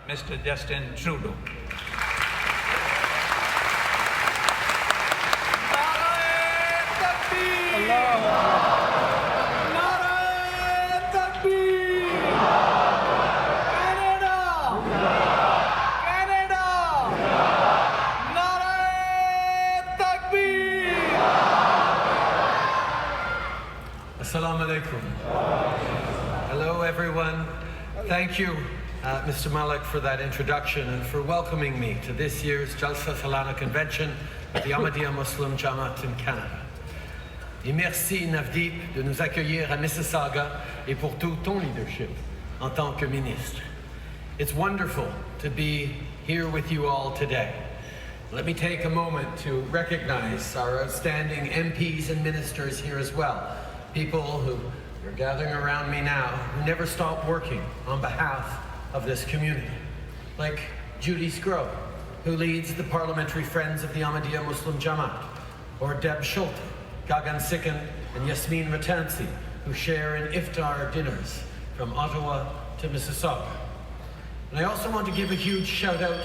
Mr. Justin Trudeau. Assalamu alaikum. Hello, everyone. Thank you, Mr. Malik, for that introduction and for welcoming me to this year's Jalsa Salana Convention at the Ahmadiyya Muslim Jamaat in Canada. Et merci, Navdeep, de nous accueillir à Mississauga et pour tout ton leadership en tant que ministre. It's wonderful to be here with you all today. Let me take a moment to recognize our outstanding MPs and ministers here as well. People who are gathering around me now who never stop working on behalf of this community. Like Judy Scrow, who leads the Parliamentary Friends of the Ahmadiyya Muslim Jamaat, or Deb Schulte, Gagan Sikkan, and Yasmin Ratansi, who share in iftar dinners from Ottawa to Mississauga. And I also want to give a huge shout out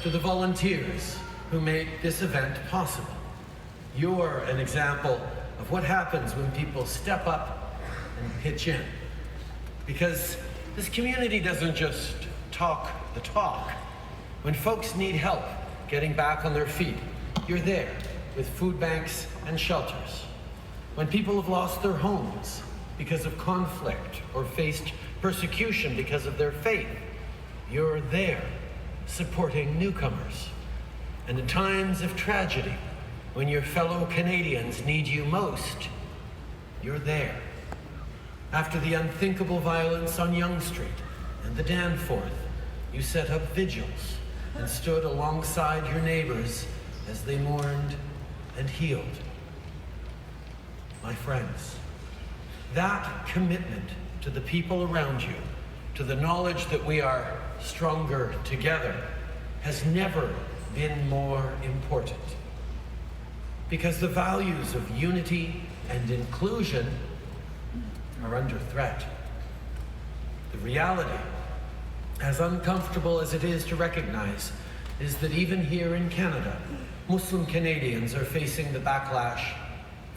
to the volunteers who make this event possible. You're an example of what happens when people step up and pitch in. Because this community doesn't just talk the talk. When folks need help getting back on their feet, you're there with food banks and shelters. When people have lost their homes because of conflict or faced persecution because of their faith, you're there supporting newcomers. And in times of tragedy, when your fellow Canadians need you most, you're there. After the unthinkable violence on Yonge Street and the Danforth, you set up vigils and stood alongside your neighbors as they mourned and healed. My friends, that commitment to the people around you, to the knowledge that we are stronger together, has never been more important. Because the values of unity and inclusion are under threat. The reality, as uncomfortable as it is to recognize, is that even here in Canada, Muslim Canadians are facing the backlash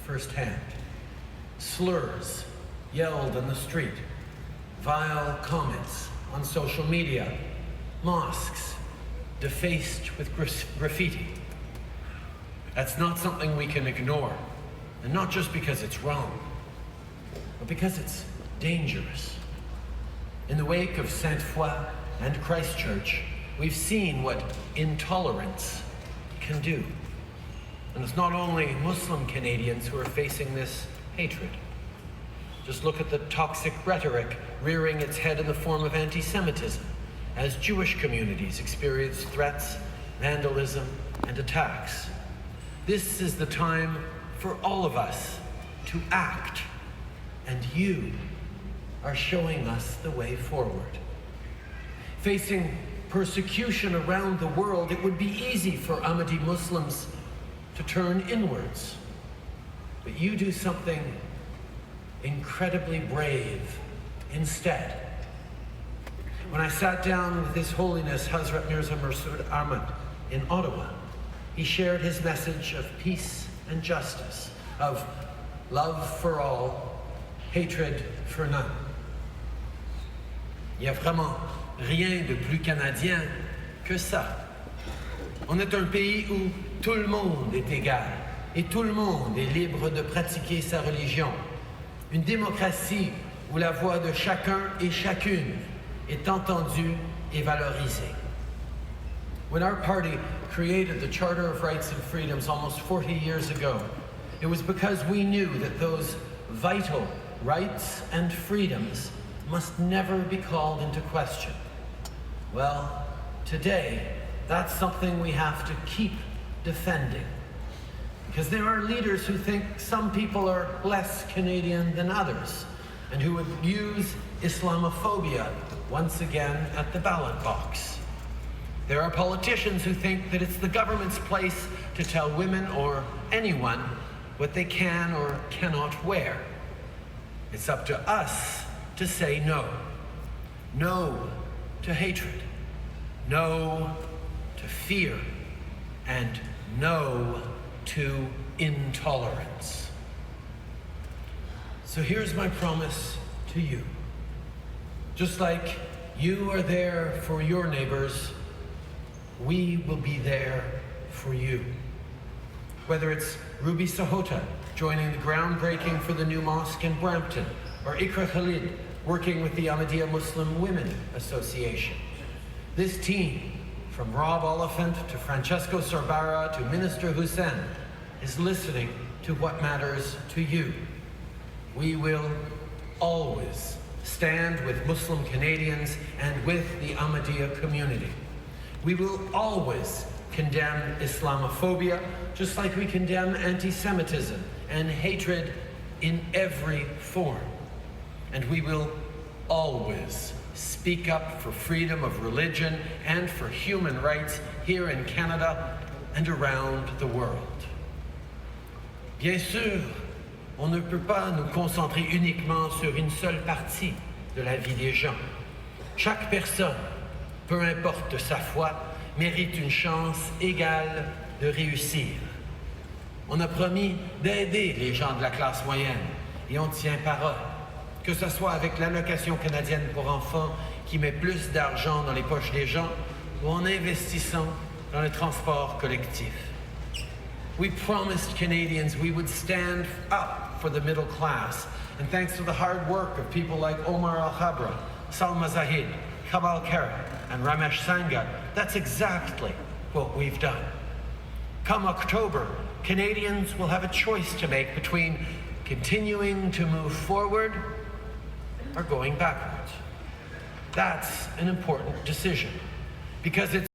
firsthand. Slurs yelled in the street, vile comments on social media, mosques defaced with graffiti. That's not something we can ignore, and not just because it's wrong, but because it's dangerous. In the wake of Sainte-Foy and Christchurch, we've seen what intolerance can do. And it's not only Muslim Canadians who are facing this hatred. Just look at the toxic rhetoric rearing its head in the form of anti-Semitism, as Jewish communities experience threats, vandalism, and attacks. This is the time for all of us to act, and you are showing us the way forward. Facing persecution around the world, it would be easy for Ahmadi Muslims to turn inwards. But you do something incredibly brave instead. When I sat down with His Holiness Hazrat Mirza Masroor Ahmad in Ottawa, he shared his message of peace and justice, of love for all, hatred for none. Il n'y a vraiment rien de plus canadien que ça. On est un pays où tout le monde est égal et tout le monde est libre de pratiquer sa religion. Une démocratie où la voix de chacun et chacune est entendue et valorisée. When our party created the Charter of Rights and Freedoms almost 40 years ago, it was because we knew that those vital rights and freedoms must never be called into question. Well, today, that's something we have to keep defending. Because there are leaders who think some people are less Canadian than others, and who would use Islamophobia once again at the ballot box. There are politicians who think that it's the government's place to tell women or anyone what they can or cannot wear. It's up to us to say no. No to hatred. no to fear, and no to intolerance. So here's my promise to you. Just like you are there for your neighbors, we will be there for you. Whether it's Ruby Sahota joining the groundbreaking for the new mosque in Brampton, or Ikra Khalid working with the Ahmadiyya Muslim Women Association. This team, from Rob Oliphant to Francesco Sorbara to Minister Hussein, is listening to what matters to you. We will always stand with Muslim Canadians and with the Ahmadiyya community. We will always condemn Islamophobia, just like we condemn anti-Semitism and hatred in every form. And we will always speak up for freedom of religion and for human rights here in Canada and around the world. Bien sûr, on ne peut pas nous concentrer uniquement sur une seule partie de la vie des gens. Chaque personne, peu importe sa foi, mérite une chance égale de réussir. On a promis d'aider les gens de la classe moyenne et on tient parole. Que ce soit avec l'allocation canadienne pour enfants qui met plus d'argent dans les poches des gens ou en investissant dans le transport collectif. We promised Canadians we would stand up for the middle class, and thanks to the hard work of people like Omar Al-Khabra, Salma Zahid, Kabal Kara, and Ramesh Sanga, that's exactly what we've done. Come October, Canadians will have a choice to make between continuing to move forward or going backwards. That's an important decision because it's